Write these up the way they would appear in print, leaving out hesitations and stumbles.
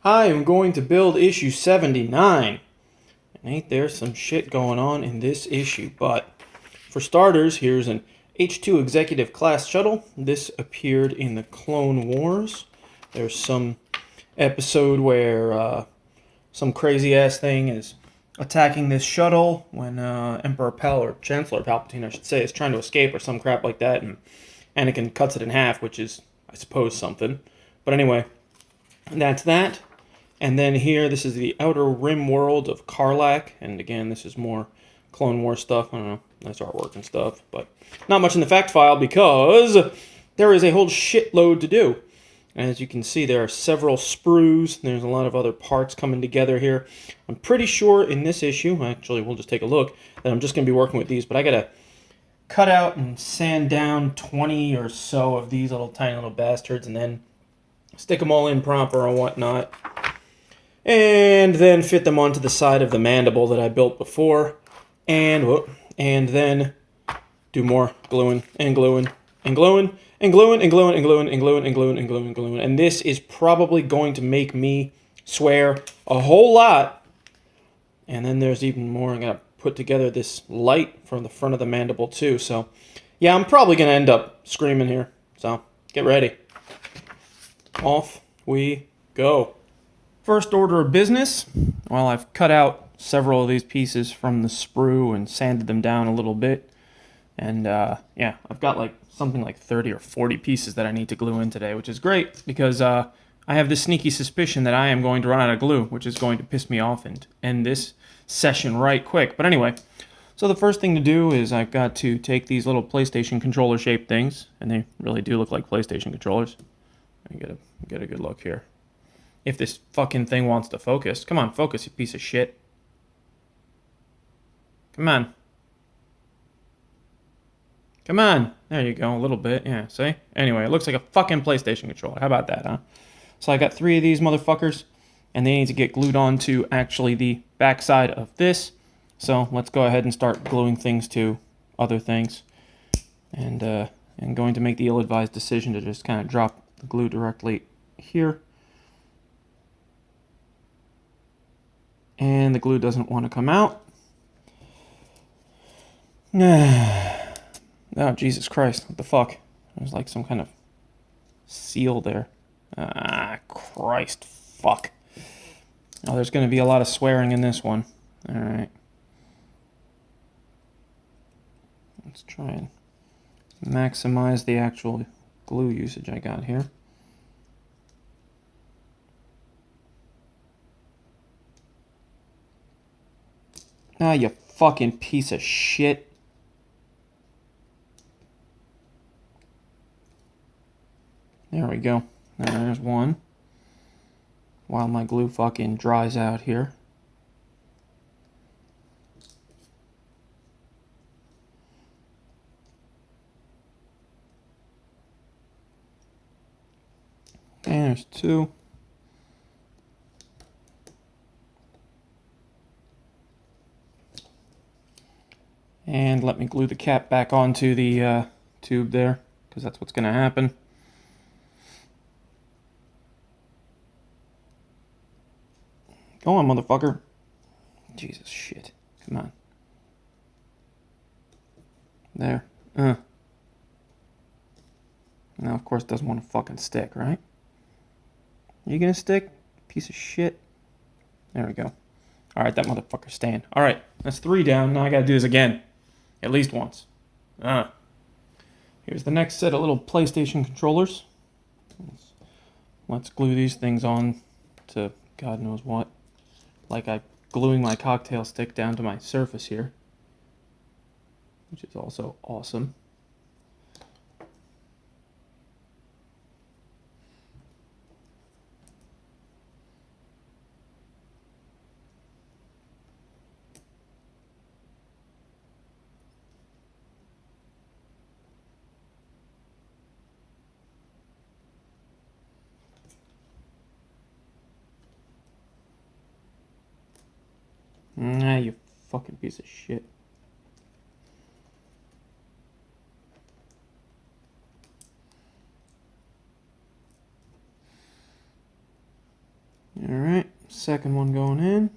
I am going to build issue 79. And ain't there some shit going on in this issue. But for starters, here's an H2 Executive Class Shuttle. This appeared in the Clone Wars. There's some episode where some crazy-ass thing is attacking this shuttle when Emperor Pal, or Chancellor Palpatine, I should say, is trying to escape or some crap like that. And Anakin cuts it in half, which is, I suppose, something. But anyway, that's that. And then here, this is the Outer Rim world of Karlak. And again, this is more Clone Wars stuff. I don't know, nice artwork and stuff. But not much in the fact file because there is a whole shitload to do. As you can see, there are several sprues. There's a lot of other parts coming together here. I'm pretty sure in this issue, actually, we'll just take a look, that I'm just going to be working with these. But I got to cut out and sand down 20 or so of these little tiny little bastards and then stick them all in proper and whatnot. And then fit them onto the side of the mandible that I built before. And then do more gluing and gluing and gluing and gluing and gluing and gluing and gluing and gluing and gluing and gluing. And this is probably going to make me swear a whole lot. And then there's even more. I'm going to put together this light from the front of the mandible too. So yeah, I'm probably going to end up screaming here. So get ready. Off we go. First order of business, well, I've cut out several of these pieces from the sprue and sanded them down a little bit. And yeah, I've got like something like 30 or 40 pieces that I need to glue in today, which is great because I have this sneaky suspicion that I am going to run out of glue, which is going to piss me off and end this session right quick. But anyway, so the first thing to do is I've got to take these little PlayStation controller shaped things, and they really do look like PlayStation controllers. Let me get a good look here. If this fucking thing wants to focus. Come on, focus, you piece of shit. Come on. Come on. There you go, a little bit. Yeah, see? Anyway, it looks like a fucking PlayStation controller. How about that, huh? So I got 3 of these motherfuckers, and they need to get glued onto actually the backside of this. So let's go ahead and start gluing things to other things. And I'm going to make the ill-advised decision to just kind of drop the glue directly here. And the glue doesn't want to come out. Oh, Jesus Christ. What the fuck? There's like some kind of seal there. Ah, Christ. Fuck. Oh, there's going to be a lot of swearing in this one. Alright. Let's try and maximize the actual glue usage I got here. Ah, you fucking piece of shit. There we go. There's one. While my glue fucking dries out here. And there's 2. And let me glue the cap back onto the tube there, because that's what's going to happen. Go on, motherfucker. Jesus shit. Come on. There. Now, of course, it doesn't want to fucking stick, right? Are you going to stick? Piece of shit. There we go. Alright, that motherfucker's staying. Alright, that's 3 down. Now I got to do this again. At least once. Here's the next set of little PlayStation controllers. Let's glue these things on to God knows what. Like I'm gluing my cocktail stick down to my surface here. Which is also awesome. Nah, you fucking piece of shit. Alright, second one going in.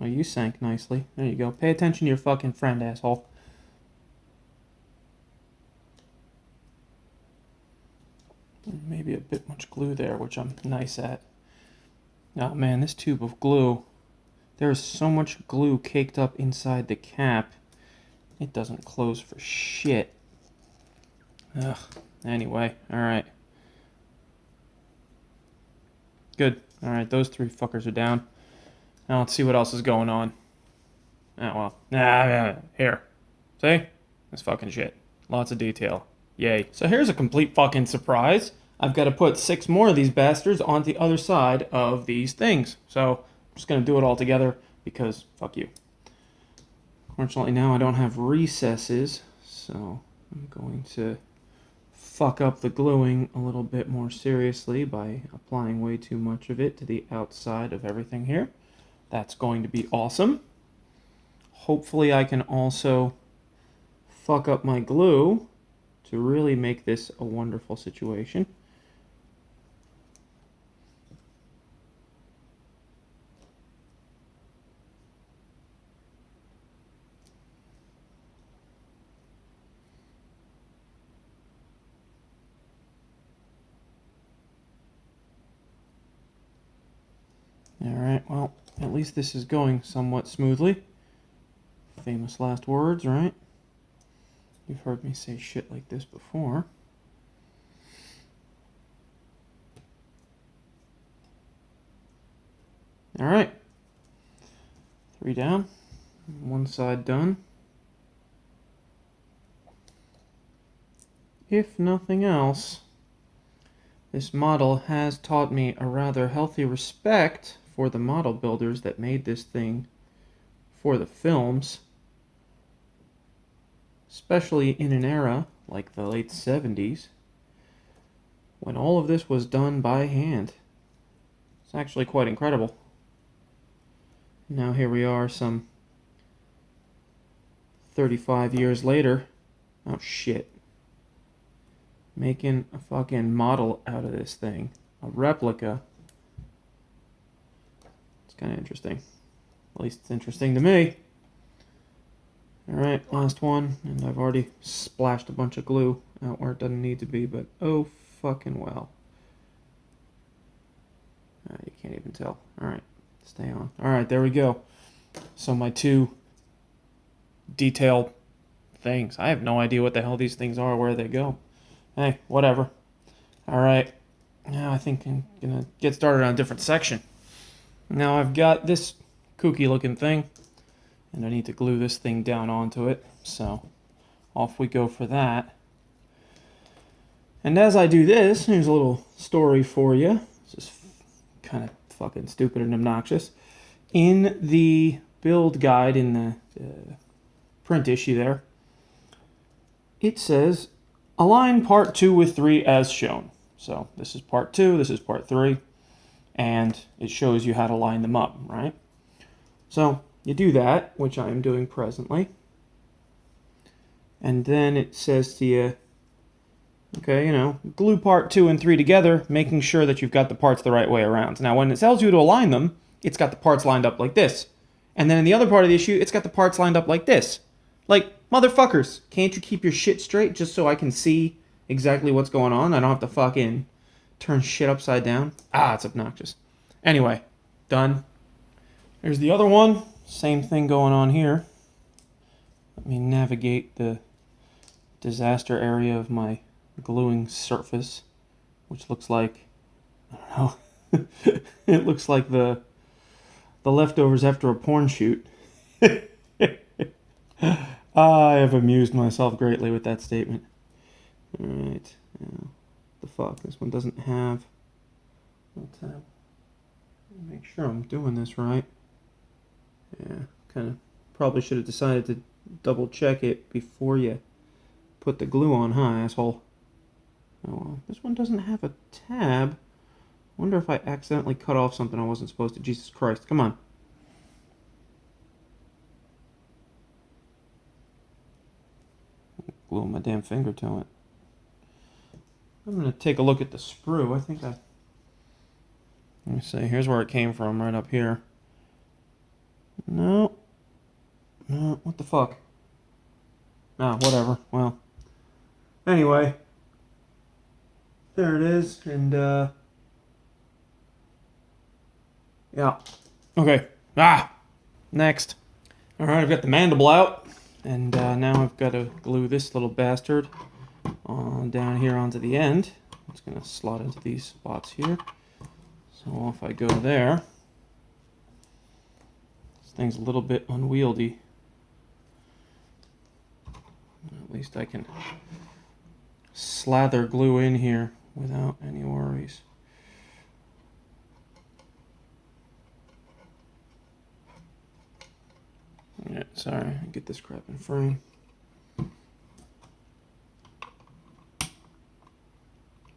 Oh, you sank nicely. There you go. Pay attention to your fucking friend, asshole. Maybe a bit much glue there, which I'm nice at. Oh man, this tube of glue. There's so much glue caked up inside the cap. It doesn't close for shit. Ugh. Anyway, alright. Good. Alright, those three fuckers are down. Now let's see what else is going on. Oh well. Here. See? That's fucking shit. Lots of detail. Yay. So here's a complete fucking surprise. I've got to put 6 more of these bastards on the other side of these things. So I'm just going to do it all together because fuck you. Fortunately now I don't have recesses, so I'm going to fuck up the gluing a little bit more seriously by applying way too much of it to the outside of everything here. That's going to be awesome. Hopefully I can also fuck up my glue to really make this a wonderful situation. Alright, well, at least this is going somewhat smoothly. Famous last words, right? You've heard me say shit like this before. Alright. 3 down. 1 side done. If nothing else, this model has taught me a rather healthy respect for the model builders that made this thing for the films, especially in an era like the late 70s when all of this was done by hand. It's actually quite incredible. Now here we are some 35 years later. Oh shit. Making a fucking model out of this thing. A replica. It's kind of interesting. At least it's interesting to me. Alright, last one. And I've already splashed a bunch of glue out where it doesn't need to be, but oh fucking well. You can't even tell. Alright, stay on. Alright, there we go. So my 2 detail things. I have no idea what the hell these things are or where they go. Hey, whatever. Alright, now I think I'm gonna get started on a different section. Now I've got this kooky looking thing, and I need to glue this thing down onto it, so off we go for that. And as I do this, here's a little story for you. This is kind of fucking stupid and obnoxious. In the build guide, in the print issue there, it says, align part 2 with 3 as shown. So this is part 2, this is part 3, and it shows you how to line them up, right? So you do that, which I am doing presently. And then it says to you, okay, you know, glue part 2 and 3 together, making sure that you've got the parts the right way around. Now, when it tells you to align them, it's got the parts lined up like this. And then in the other part of the issue, it's got the parts lined up like this. Like, motherfuckers, can't you keep your shit straight just so I can see exactly what's going on? I don't have to fucking turn shit upside down. Ah, it's obnoxious. Anyway, done. Here's the other one. Same thing going on here. Let me navigate the disaster area of my gluing surface, which looks like, I don't know, it looks like the leftovers after a porn shoot. I have amused myself greatly with that statement. Alright, the fuck, this one doesn't have a tab. Make sure I'm doing this right. Yeah, kind of probably should have decided to double check it before you put the glue on, huh, asshole? Oh well, this one doesn't have a tab. Wonder if I accidentally cut off something I wasn't supposed to. Jesus Christ, come on. Glue my damn finger to it. I'm going to take a look at the sprue. I think I Let me see. Here's where it came from, right up here. No. No, what the fuck? Ah, whatever. Well. Anyway. There it is, and, yeah. Okay. Next. Alright, I've got the mandible out, and now I've got to glue this little bastard down here onto the end. It's going to slot into these spots here. So if I go there, this thing's a little bit unwieldy. At least I can slather glue in here without any worries. Yeah, sorry, I get this crap in frame.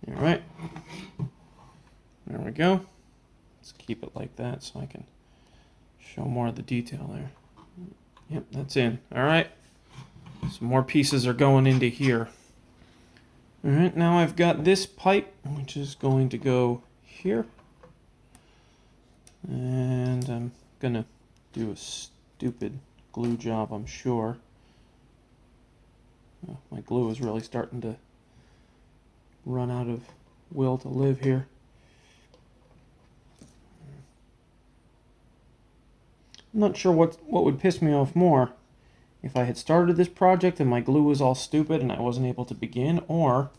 Alright. There we go. Let's keep it like that so I can show more of the detail there. Yep, that's in. Alright. Some more pieces are going into here. Alright, now I've got this pipe, which is going to go here. And I'm gonna do a stupid glue job, I'm sure. Oh, my glue is really starting to run out of will to live here. I'm not sure what would piss me off more. If I had started this project and my glue was all stupid and I wasn't able to begin, or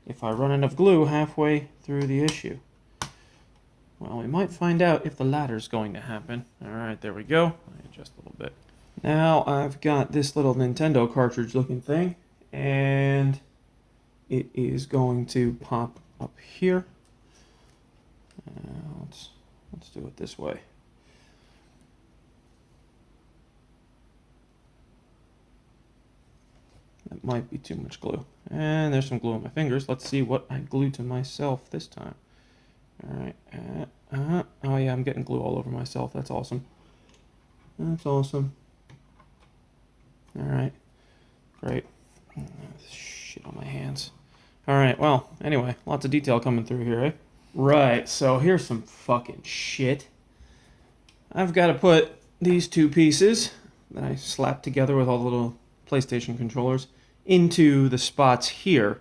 if I run out of glue halfway through the issue. Well, we might find out if the latter's going to happen. Alright, there we go. I adjust a little bit. Now I've got this little Nintendo cartridge looking thing, and it is going to pop up here. Let's do it this way. That might be too much glue. And there's some glue on my fingers. Let's see what I glued to myself this time. Alright. Oh yeah, I'm getting glue all over myself. That's awesome. That's awesome. Alright. Great. Shit on my hands. Alright, well, anyway, lots of detail coming through here, eh? Right, so here's some fucking shit. I've got to put these two pieces that I slapped together with all the little PlayStation controllers into the spots here.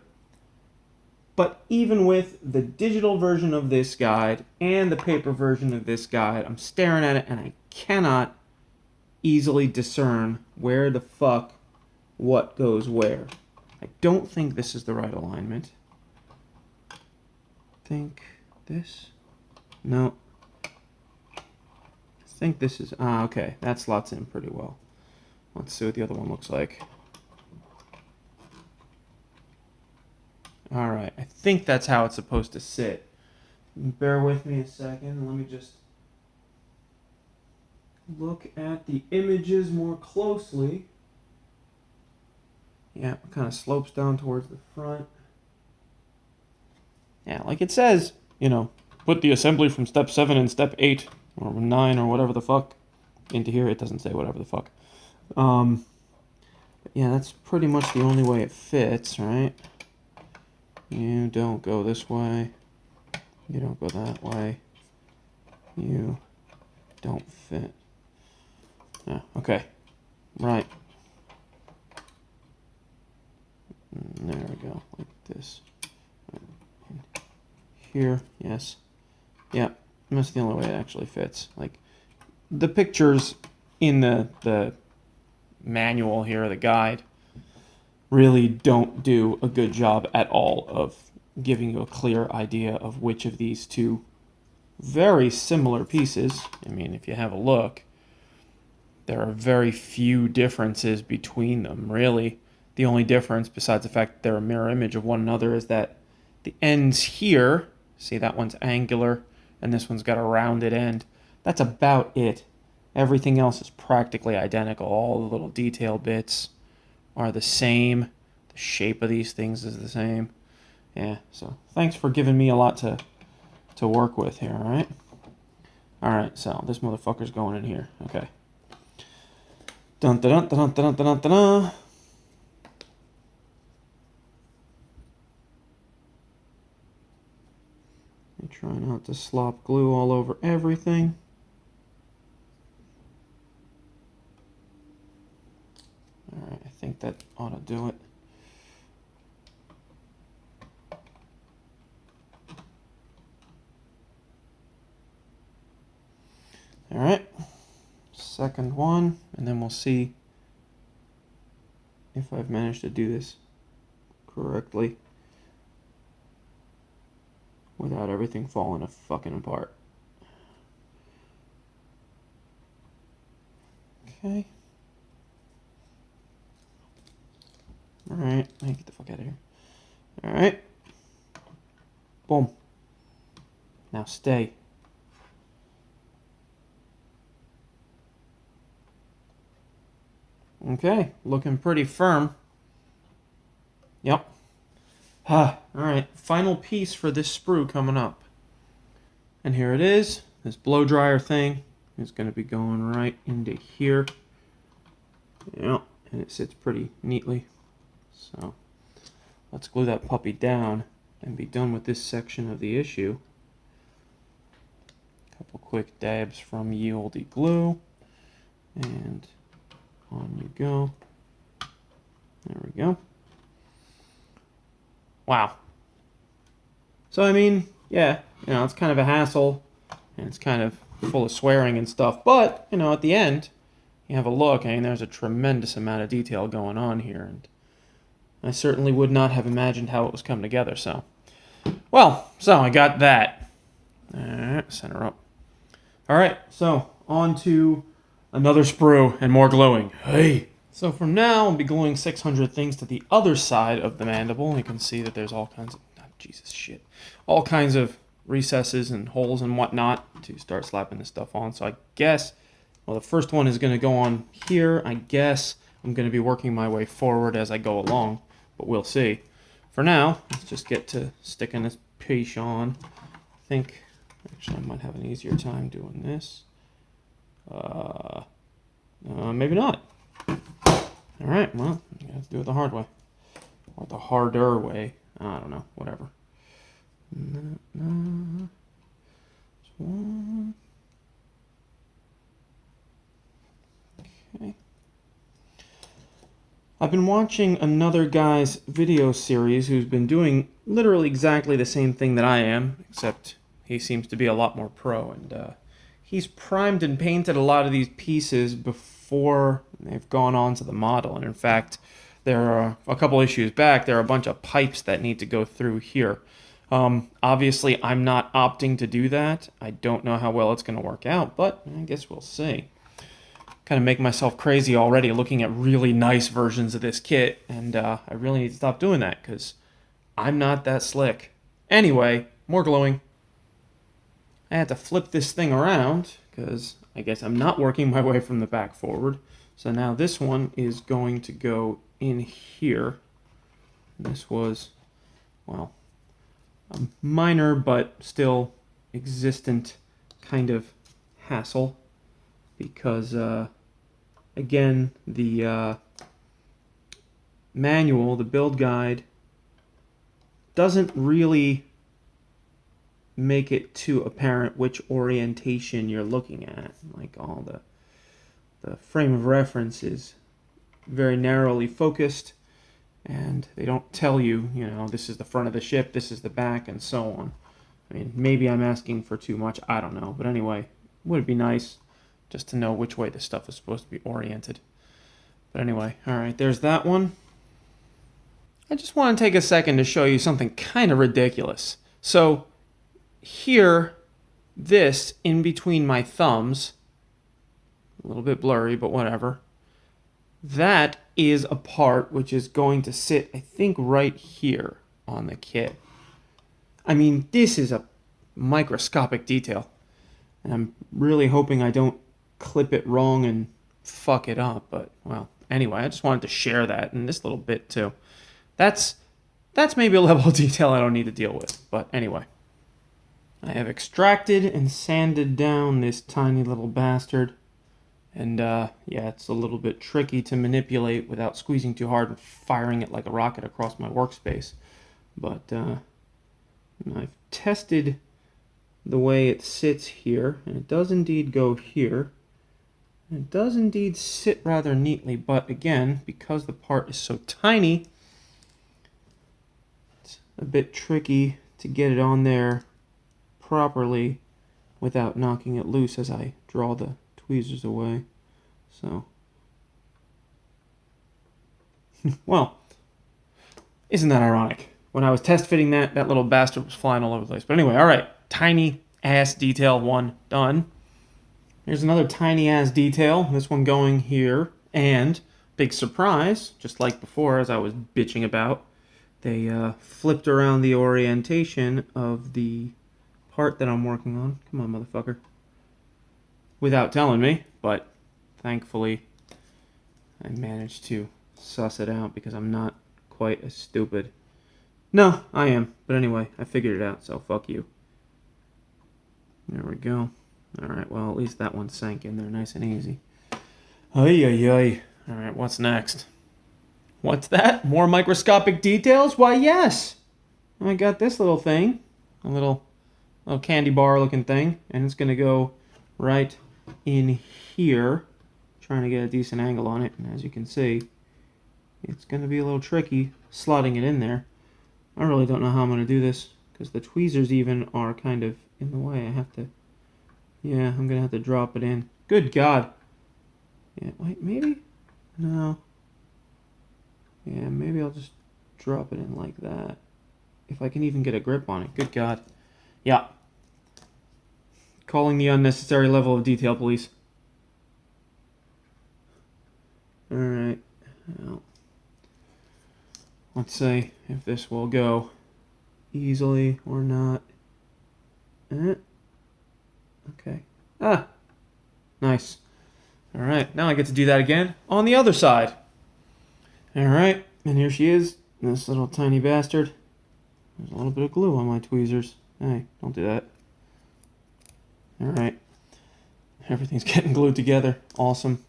But even with the digital version of this guide and the paper version of this guide, I'm staring at it and I cannot easily discern where the fuck what goes where. I don't think this is the right alignment. Think this? No. I think this is... okay. That slots in pretty well. Let's see what the other one looks like. Alright, I think that's how it's supposed to sit. Bear with me a second. Let me just look at the images more closely. Yeah, it kind of slopes down towards the front. Yeah, like it says, you know, put the assembly from step 7 and step 8 or 9 or whatever the fuck into here. It doesn't say whatever the fuck. But yeah, that's pretty much the only way it fits, right? You don't go this way. You don't go that way. You don't fit. Yeah, okay. Right. There we go, like this. Here, yes. Yeah, that's the only way it actually fits. Like, the pictures in the manual here, the guide, really don't do a good job at all of giving you a clear idea of which of these two very similar pieces. I mean, if you have a look, there are very few differences between them, really. The only difference, besides the fact that they're a mirror image of one another, is that the ends here, see that one's angular, and this one's got a rounded end. That's about it. Everything else is practically identical. All the little detail bits are the same. The shape of these things is the same. Yeah, so thanks for giving me a lot to work with here, alright? Alright, so this motherfucker's going in here. Okay. Dun dun dun dun dun dun dun dun. Try not to slop glue all over everything. Alright, I think that ought to do it. Alright, second one, and then we'll see if I've managed to do this correctly without everything falling fucking apart. Okay. Alright, let me get the fuck out of here. Alright. Boom. Now stay. Okay, looking pretty firm. Yep. Alright, final piece for this sprue coming up. And here it is. This blow dryer thing is going to be going right into here. Yep, and it sits pretty neatly. So, let's glue that puppy down and be done with this section of the issue. Couple quick dabs from ye olde glue. And on you go. There we go. Wow. So, I mean, yeah, you know, it's kind of a hassle, and it's kind of full of swearing and stuff, but, you know, at the end, you have a look, and there's a tremendous amount of detail going on here, and I certainly would not have imagined how it was coming together, so. Well, so I got that. Alright, center up. Alright, so, on to another sprue and more gluing. Hey! So from now, I'll be gluing 600 things to the other side of the mandible. You can see that there's all kinds of, Jesus shit, all kinds of recesses and holes and whatnot to start slapping this stuff on. So I guess, well, the first one is going to go on here. I guess I'm going to be working my way forward as I go along, but we'll see. For now, let's just get to sticking this piece on. I think, actually, I might have an easier time doing this. Maybe not. Alright, well, you have to do it the hard way. Or the harder way. I don't know, whatever. Okay. I've been watching another guy's video series who's been doing literally exactly the same thing that I am, except he seems to be a lot more pro, and he's primed and painted a lot of these pieces before they've gone on to the model. And in fact, there are a couple issues back, there are a bunch of pipes that need to go through here. Obviously, I'm not opting to do that. I don't know how well it's going to work out, but I guess we'll see. Kind of make myself crazy already looking at really nice versions of this kit, and I really need to stop doing that because I'm not that slick. Anyway, more gluing. I had to flip this thing around because I guess I'm not working my way from the back forward. So now this one is going to go in here. And this was, well, a minor but still existent kind of hassle because, again, the manual, the build guide, doesn't really make it too apparent which orientation you're looking at. Like all the frame of reference is very narrowly focused, and they don't tell you, you know, this is the front of the ship, this is the back, and so on. I mean, maybe I'm asking for too much, I don't know. But anyway, would it be nice just to know which way this stuff is supposed to be oriented. But anyway, alright, there's that one. I just want to take a second to show you something kind of ridiculous. So, here, this, in between my thumbs, a little bit blurry, but whatever, that is a part which is going to sit, I think, right here on the kit. I mean, this is a microscopic detail, and I'm really hoping I don't clip it wrong and fuck it up, but, well, anyway, I just wanted to share that, and this little bit, too. That's maybe a level of detail I don't need to deal with, but anyway. I have extracted and sanded down this tiny little bastard. And, yeah, it's a little bit tricky to manipulate without squeezing too hard and firing it like a rocket across my workspace. But, I've tested the way it sits here, and it does indeed go here. It does indeed sit rather neatly, but again, because the part is so tiny, it's a bit tricky to get it on there properly without knocking it loose as I draw the tweezers away. So, well, isn't that ironic? When I was test fitting that little bastard was flying all over the place. But anyway, all right, tiny ass detail one done. Here's another tiny ass detail, this one going here, and big surprise, just like before as I was bitching about, they flipped around the orientation of the part that I'm working on. Come on, motherfucker. Without telling me, but thankfully I managed to suss it out because I'm not quite as stupid. No, I am, but anyway, I figured it out, so fuck you. There we go. Alright, well, at least that one sank in there nice and easy. Ay, ay, ay. Alright, what's next? What's that? More microscopic details? Why, yes! I got this little thing. A little candy bar looking thing. And it's going to go right in here. Trying to get a decent angle on it. And as you can see, it's going to be a little tricky slotting it in there. I really don't know how I'm going to do this. Because the tweezers even are kind of in the way. I have to... Yeah, I'm going to have to drop it in. Good God. Yeah, wait, maybe? No. Yeah, maybe I'll just drop it in like that. If I can even get a grip on it. Good God. Yeah. Calling the unnecessary level of detail, please. Alright. Well, let's see if this will go easily or not. Okay. Ah! Nice. Alright, now I get to do that again on the other side. Alright, and here she is, this little tiny bastard. There's a little bit of glue on my tweezers. Hey, don't do that. Alright. Everything's getting glued together. Awesome.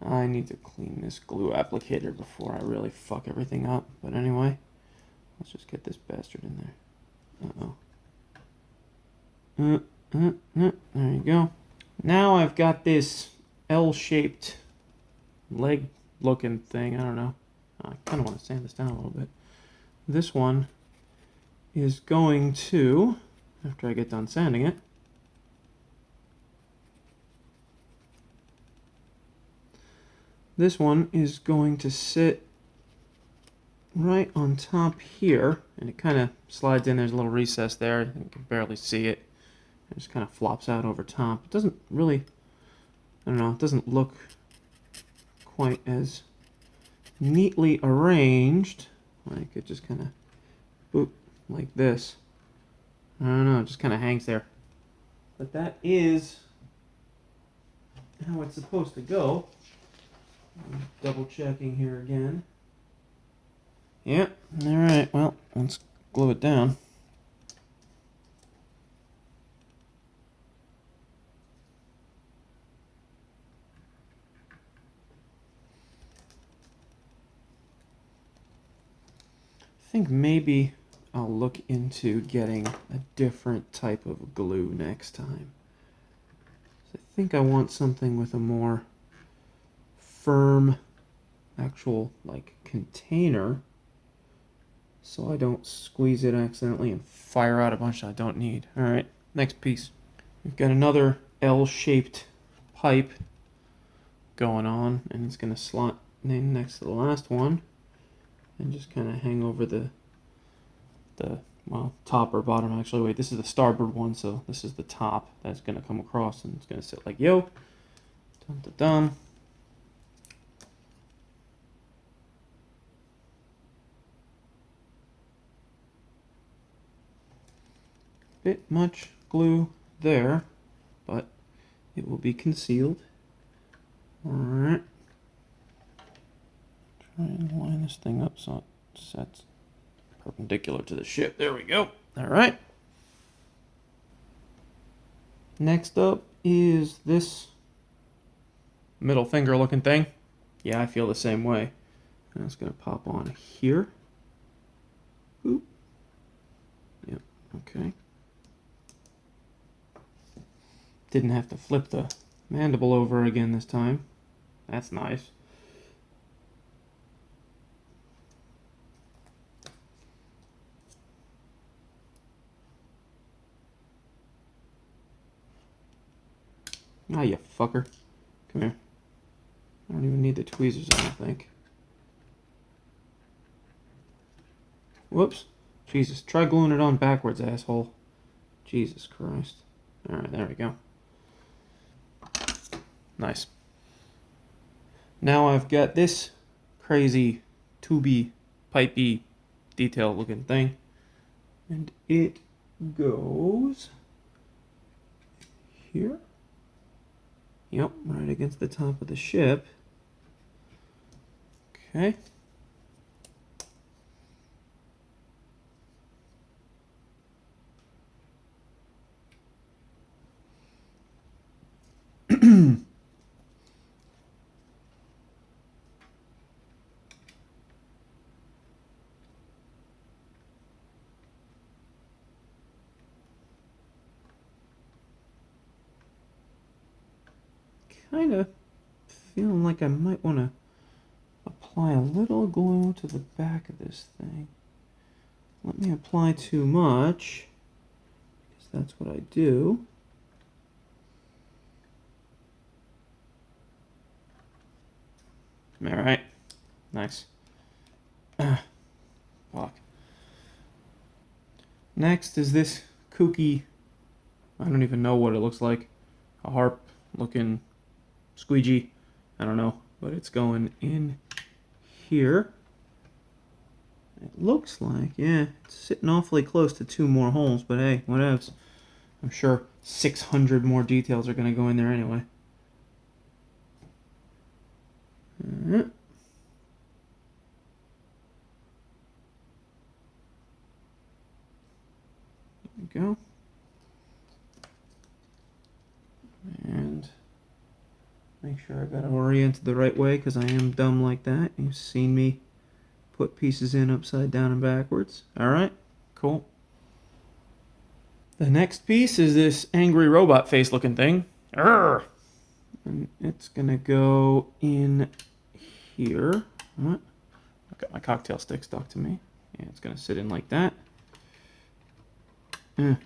I need to clean this glue applicator before I really fuck everything up. But anyway, let's just get this bastard in there. There you go. Now I've got this L-shaped leg-looking thing. I don't know. I kind of want to sand this down a little bit. This one is going to, after I get done sanding it, this one is going to sit right on top here, and it kind of slides in. There's a little recess there. You can barely see it. It just kind of flops out over top. It doesn't really, I don't know, it doesn't look quite as neatly arranged. Like it just kind of, boop, like this. I don't know, it just kind of hangs there. But that is how it's supposed to go. I'm double checking here again. Yep, alright, well, let's glue it down. I think maybe I'll look into getting a different type of glue next time. So I think I want something with a more firm actual like container so I don't squeeze it accidentally and fire out a bunch that I don't need. Alright, next piece. We've got another L-shaped pipe going on, and it's going to slot in next to the last one and just kind of hang over the well, top or bottom actually. Wait, this is the starboard one, so this is the top that's going to come across, and it's going to sit like yo. Dum dum dum. Bit much glue there, but it will be concealed. Alright. Try and line this thing up so it sets perpendicular to the ship. There we go. Alright. Next up is this middle finger looking thing. Yeah, I feel the same way. And it's going to pop on here. Oop. Yep, okay. Didn't have to flip the mandible over again this time. That's nice. Ah, you fucker. Come here. I don't even need the tweezers, I don't think. Whoops. Jesus, try gluing it on backwards, asshole. Jesus Christ. Alright, there we go. Nice. Now I've got this crazy tubey, pipey, detail looking thing. And it goes here. Yep, right against the top of the ship. Okay. Kind of feeling like I might want to apply a little glue to the back of this thing. Let me apply too much, because that's what I do. All right, nice. Fuck. Next is this kooky, I don't even know what it looks like, a harp looking squeegee, I don't know, but it's going in here. It looks like, yeah, it's sitting awfully close to 2 more holes, but hey, whatevs. I'm sure 600 more details are going to go in there anyway. There we go. And make sure I got it oriented the right way, because I am dumb like that. You've seen me put pieces in upside down and backwards. Alright, cool. The next piece is this angry robot face looking thing. Arrgh! And it's gonna go in here. What? I've got my cocktail stick stuck to me. Yeah, it's gonna sit in like that. Alright.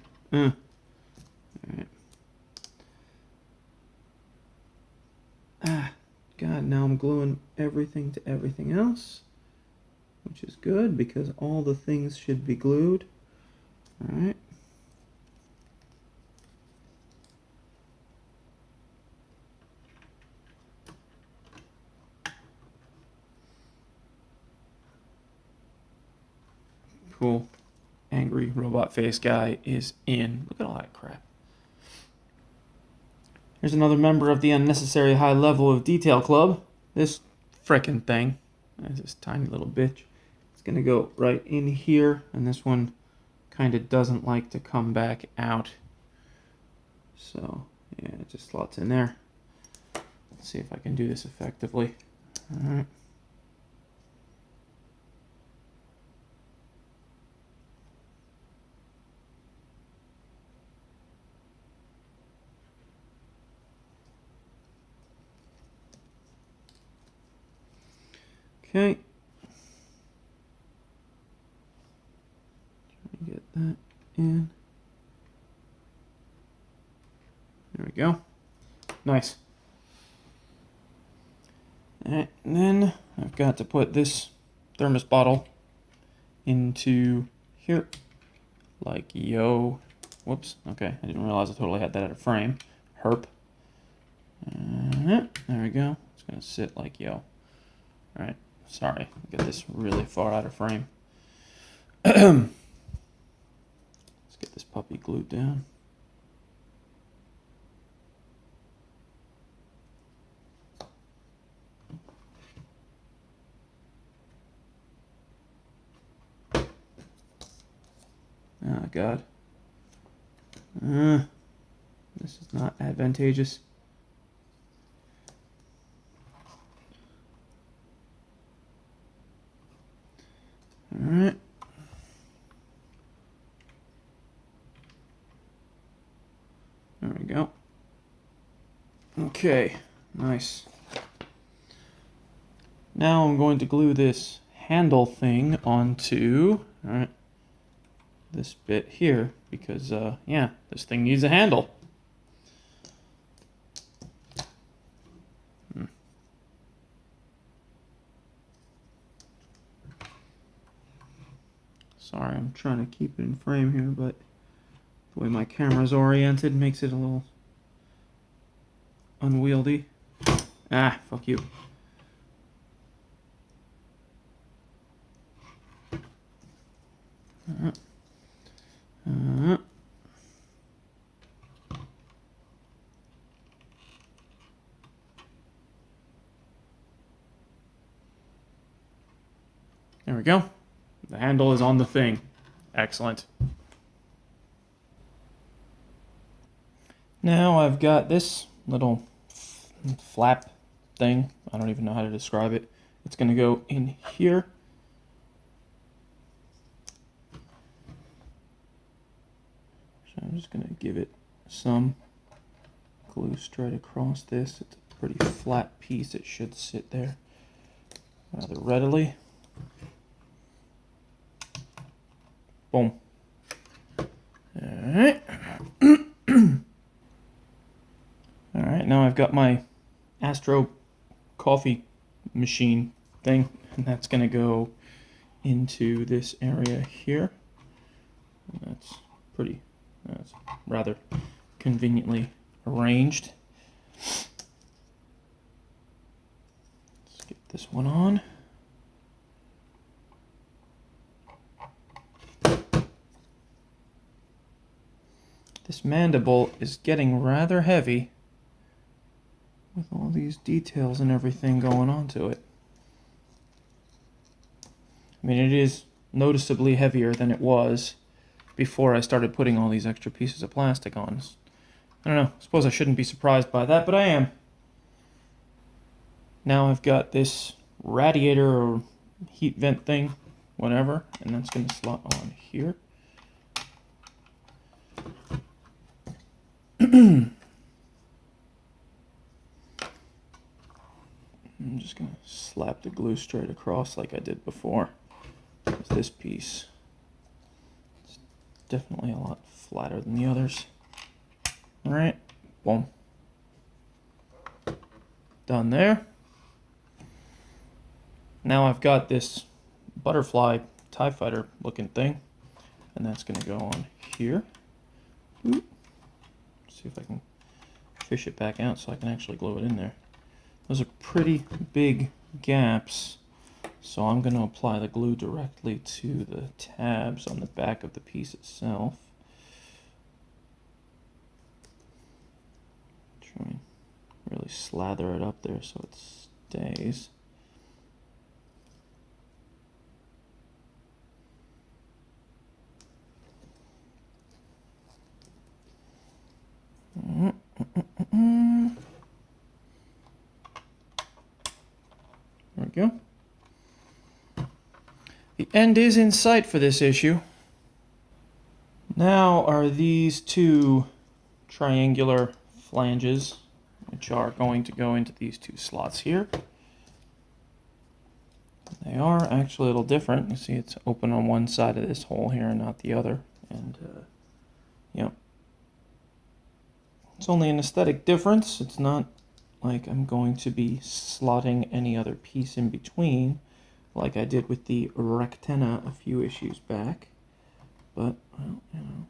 God, now I'm gluing everything to everything else, which is good because all the things should be glued. Alright. Cool. Angry robot face guy is in. Look at all that crap. Here's another member of the unnecessary high level of detail club. This frickin' thing. There's this tiny little bitch. It's gonna go right in here, and this one kind of doesn't like to come back out. So, yeah, it just slots in there. Let's see if I can do this effectively. Alright. Okay. Try to get that in. There we go. Nice. Alright, and then I've got to put this thermos bottle into here. Like, yo. Whoops. Okay, I didn't realize I totally had that out of frame. Herp. There we go. It's going to sit like yo. Alright. Sorry, get this really far out of frame. Let's get this puppy glued down. Oh, God. This is not advantageous. right. There we go. Okay, nice. Now I'm going to glue this handle thing onto, all right, this bit here because, yeah, this thing needs a handle. Sorry, I'm trying to keep it in frame here, but the way my camera's oriented makes it a little unwieldy. Ah, fuck you. There we go. The handle is on the thing. Excellent. Now I've got this little flap thing. I don't even know how to describe it. It's going to go in here. So I'm just going to give it some glue straight across this. It's a pretty flat piece. It should sit there rather readily. Boom. Alright. Alright, now I've got my Astro coffee machine thing, and that's going to go into this area here. And that's rather conveniently arranged. Let's get this one on. This mandible is getting rather heavy with all these details and everything going on to it. I mean, it is noticeably heavier than it was before I started putting all these extra pieces of plastic on. I don't know, I suppose I shouldn't be surprised by that, but I am. Now I've got this radiator or heat vent thing, whatever, and that's going to slot on here. I'm just going to slap the glue straight across like I did before. With this piece, it's definitely a lot flatter than the others. Alright, boom. Done there. Now I've got this butterfly TIE fighter looking thing, and that's going to go on here. Oop. See if I can fish it back out so I can actually glue it in there. Those are pretty big gaps, so I'm going to apply the glue directly to the tabs on the back of the piece itself. Try and really slather it up there so it stays. There we go. The end is in sight for this issue. Now are these two triangular flanges, which are going to go into these two slots here. They are actually a little different. You see it's open on one side of this hole here and not the other. And, yeah. It's only an aesthetic difference. It's not like I'm going to be slotting any other piece in between like I did with the Rectenna a few issues back. But, well, you know,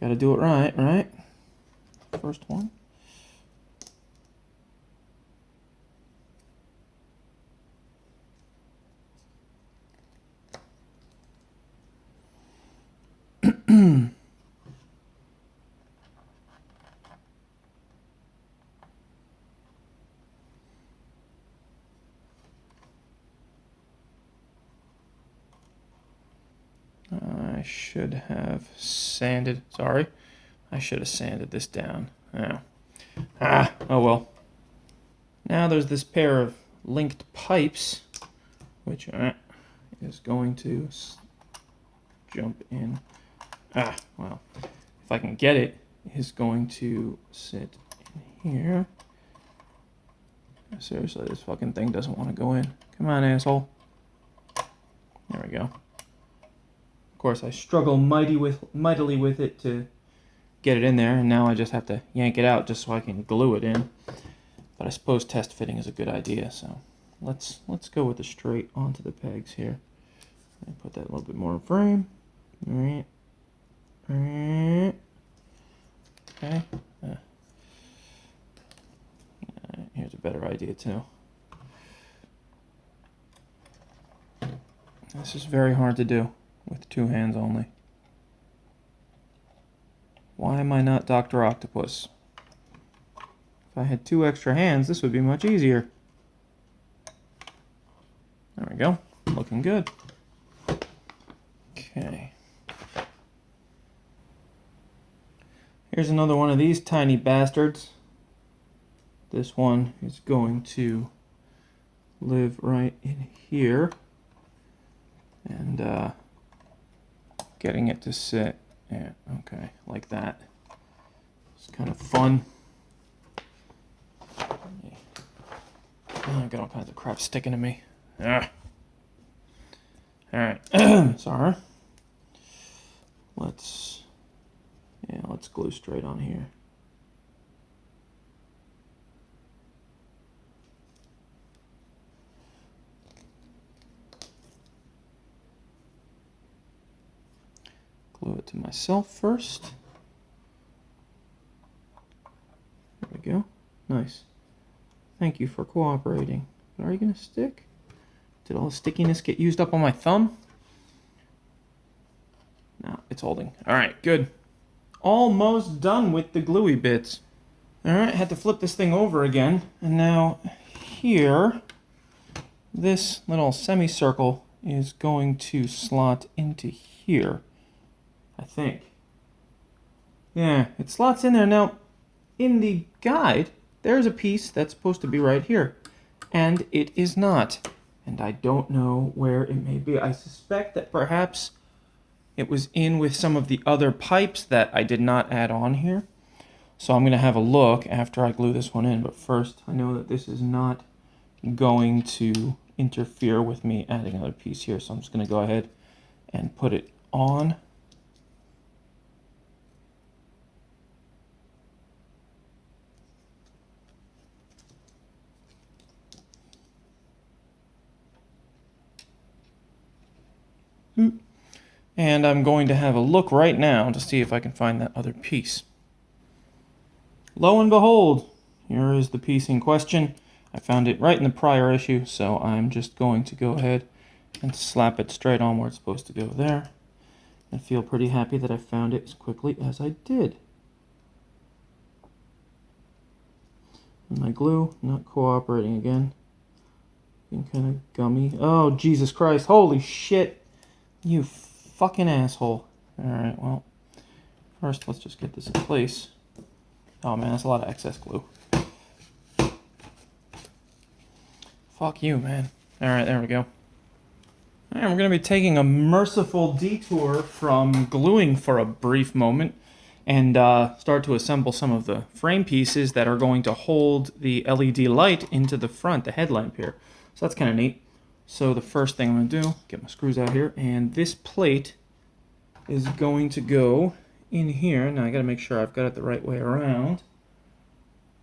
gotta do it right, right? First one. I should have sanded, sorry, I should have sanded this down. Oh. Oh well. Now there's this pair of linked pipes, which is going to jump in. Ah, well, if I can get it, is going to sit in here. Seriously, this fucking thing doesn't want to go in. Come on, asshole. There we go. Of course, I struggle mightily with it to get it in there, and now I just have to yank it out just so I can glue it in. But I suppose test fitting is a good idea, so let's go with the straight onto the pegs here. And put that a little bit more in frame. All right. Okay. Here's a better idea too. This is very hard to do with 2 hands only. Why am I not Dr. Octopus? If I had 2 extra hands, this would be much easier. There we go. Looking good. Okay. Here's another one of these tiny bastards. This one is going to live right in here. And getting it to sit, yeah, okay, like that. It's kind of fun. Oh, I got all kinds of crap sticking to me. Ah. All right, sorry. Let's glue straight on here. Glue it to myself first. There we go. Nice. Thank you for cooperating. But are you going to stick? Did all the stickiness get used up on my thumb? No, it's holding. All right, good. Almost done with the gluey bits. All right, had to flip this thing over again. And now here, this little semicircle is going to slot into here. I think. Yeah, it slots in there. Now, in the guide, there's a piece that's supposed to be right here. And it is not. And I don't know where it may be. I suspect that perhaps it was in with some of the other pipes that I did not add on here. So I'm going to have a look after I glue this one in. But first, I know that this is not going to interfere with me adding another piece here. So I'm just going to go ahead and put it on. And I'm going to have a look right now to see if I can find that other piece. Lo and behold, here is the piece in question. I found it right in the prior issue, so I'm just going to go ahead and slap it straight on where it's supposed to go there. And feel pretty happy that I found it as quickly as I did. And my glue, not cooperating again. Being kind of gummy. Oh, Jesus Christ. Holy shit. You fucking asshole. Alright, well, first let's just get this in place. Oh man, that's a lot of excess glue. Fuck you, man. Alright, there we go. Alright, we're going to be taking a merciful detour from gluing for a brief moment and start to assemble some of the frame pieces that are going to hold the LED light into the front, the headlamp here. So that's kind of neat. So the first thing I'm going to do, get my screws out here, and this plate is going to go in here. Now I got to make sure I've got it the right way around.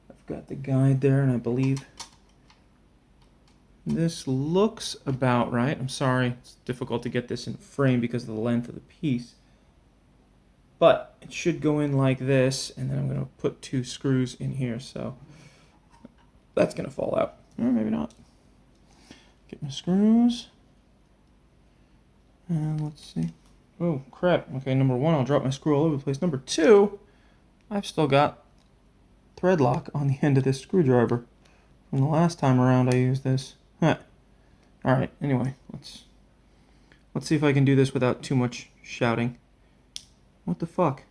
I've got the guide there, and I believe this looks about right. I'm sorry, it's difficult to get this in frame because of the length of the piece. But it should go in like this, and then I'm going to put 2 screws in here, so that's going to fall out. Or maybe not. Get my screws. And let's see. Oh, crap. Okay, number 1, I'll drop my screw all over the place. Number 2, I've still got thread lock on the end of this screwdriver. From the last time around I used this. Huh. Alright, anyway, let's see if I can do this without too much shouting. What the fuck?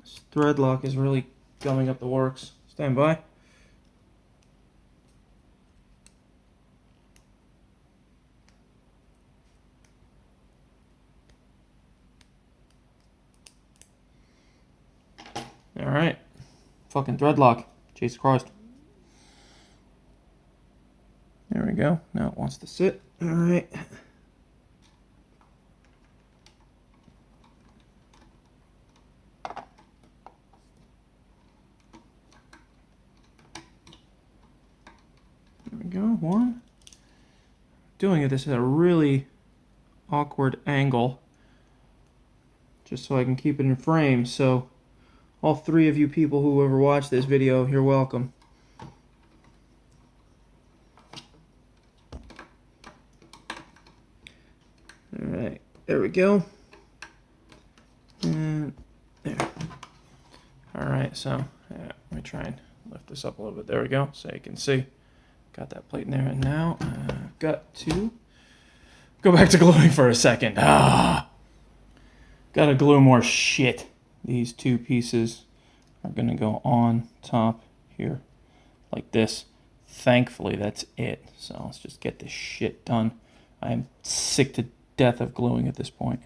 This thread lock is really gumming up the works. Stand by. All right. Fucking threadlock. Jesus Christ. There we go. Now it wants to sit. All right. There we go. One. Doing this at a really awkward angle, just so I can keep it in frame. So all 3 of you people who ever watch this video, you're welcome. Alright, there we go. And there. Alright, so let me try and lift this up a little bit. There we go, so you can see. Got that plate in there, and now I've got to go back to gluing for a second. Gotta glue more shit. These 2 pieces are gonna go on top here, like this. Thankfully, that's it. So let's just get this shit done. I'm sick to death of gluing at this point.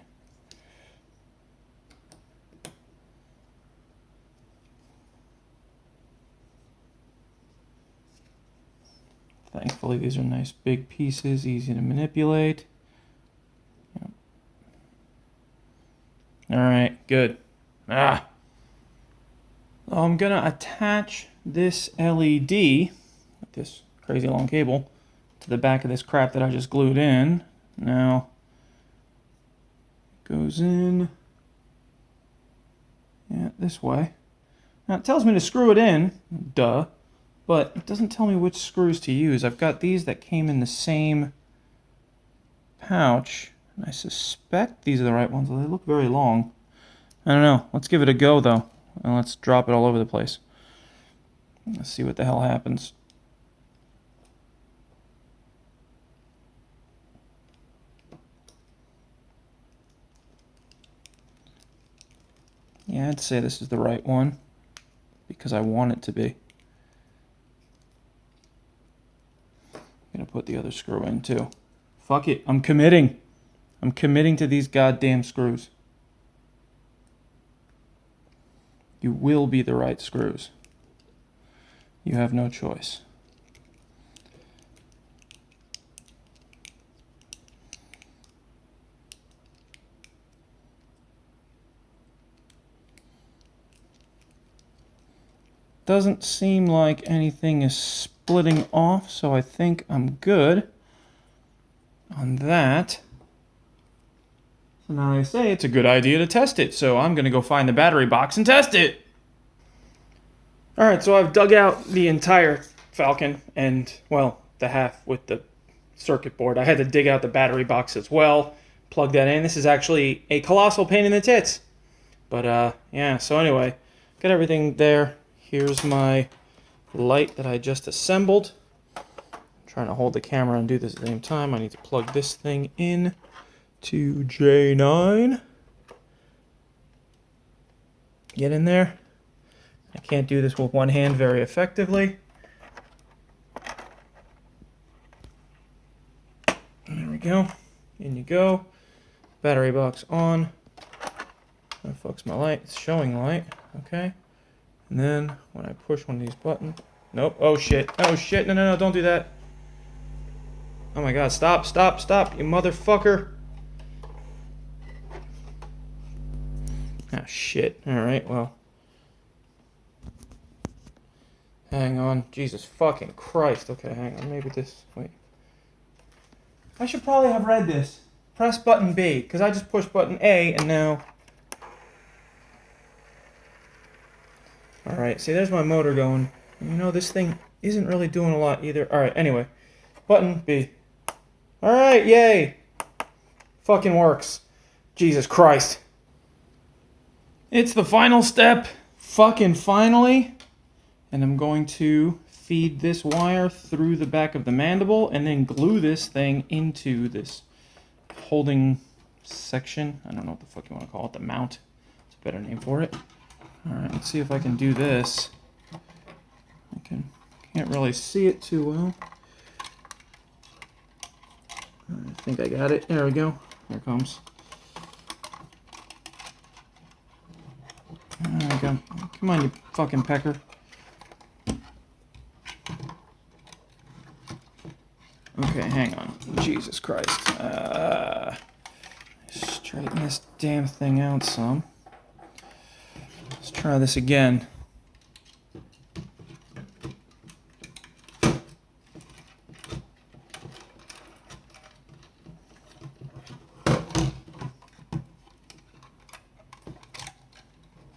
Thankfully, these are nice big pieces, easy to manipulate. Yep. All right, good. I'm gonna attach this LED with this crazy long cable to the back of this crap that I just glued in. Now, it goes in, this way. Now it tells me to screw it in, duh. But it doesn't tell me which screws to use. I've got these that came in the same pouch. And I suspect these are the right ones. They look very long. I don't know. Let's give it a go, though. And let's drop it all over the place. Let's see what the hell happens. Yeah, I'd say this is the right one, because I want it to be. Gonna put the other screw in too. Fuck it, I'm committing. I'm committing to these goddamn screws. You will be the right screws. You have no choice. Doesn't seem like anything is splitting off, so I think I'm good on that. So now they say it's a good idea to test it, so I'm going to go find the battery box and test it. Alright, so I've dug out the entire Falcon and, well, the half with the circuit board. I had to dig out the battery box as well, plug that in. This is actually a colossal pain in the tits. But, yeah, so anyway, got everything there. Here's my light that I just assembled. I'm trying to hold the camera and do this at the same time. I need to plug this thing in to J9. Get in there. I can't do this with one hand very effectively. There we go. In you go. Battery box on. That fucks my light. It's showing light. Okay. And then when I push one of these buttons, nope. Oh shit. Oh shit. No, no, no. Don't do that. Oh my god. Stop, stop, stop, you motherfucker. Ah, shit. Alright, well. Hang on. Jesus fucking Christ. Okay, hang on. Maybe this. Wait. I should probably have read this. Press button B, because I just pushed button A and now. Alright, see, there's my motor going. You know, this thing isn't really doing a lot either. Alright, anyway. Button B. Alright, yay! Fucking works. Jesus Christ. It's the final step. Fucking finally. And I'm going to feed this wire through the back of the mandible and then glue this thing into this holding section. I don't know what the fuck you want to call it. The mount. It's a better name for it. Alright, let's see if I can do this. Can't really see it too well. I think I got it. There we go. Here it comes. There we go. Come on, you fucking pecker. Okay, hang on. Jesus Christ. Straighten this damn thing out some. Let's try this again.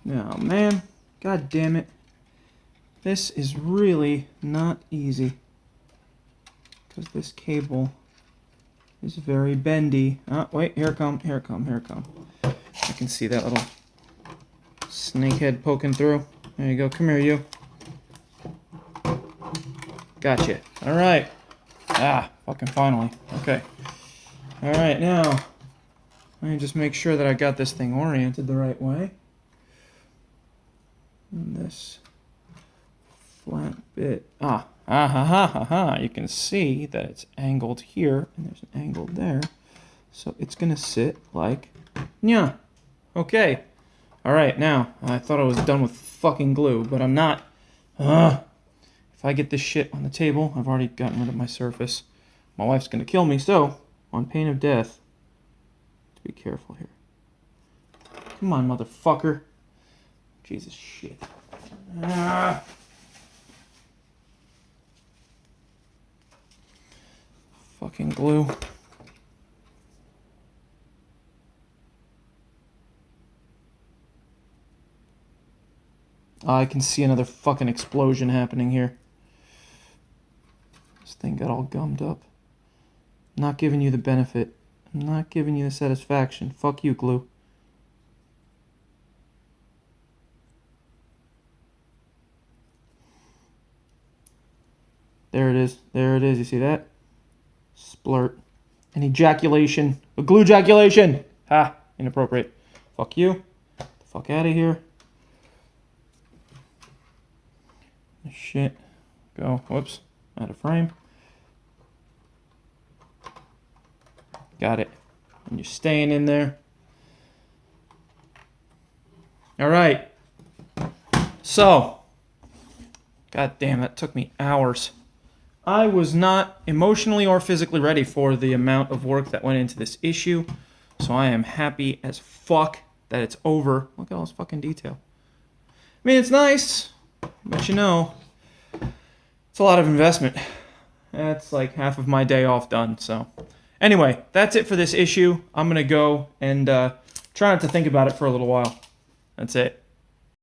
Oh man, god damn it. This is really not easy. Because this cable is very bendy. Oh, wait, here it come, here it come, here it come. I can see that little snake head poking through. There you go, come here, you. Gotcha. Alright. Ah, fucking finally. Okay. Alright, now, let me just make sure that I got this thing oriented the right way. And this flat bit. Ah ha ha ha ha. You can see that it's angled here, and there's an angle there. So it's gonna sit like, yeah. Okay. Alright, now, I thought I was done with fucking glue, but I'm not. If I get this shit on the table, I've already gotten rid of my surface. My wife's gonna kill me, so, on pain of death, to be careful here. Come on, motherfucker. Jesus shit. Fucking glue. I can see another fucking explosion happening here. This thing got all gummed up. I'm not giving you the benefit. I'm not giving you the satisfaction. Fuck you, glue. There it is. There it is. You see that? Splurt. An ejaculation. A glue ejaculation! Ha! Inappropriate. Fuck you. Get the fuck out of here. Shit. Go. Whoops. Out of frame. Got it. And you're staying in there. Alright. So. God damn, that took me hours. I was not emotionally or physically ready for the amount of work that went into this issue. So I am happy as fuck that it's over. Look at all this fucking detail. I mean, it's nice, but you know, it's a lot of investment. That's like half of my day off done, so. Anyway, that's it for this issue. I'm going to go and try not to think about it for a little while. That's it.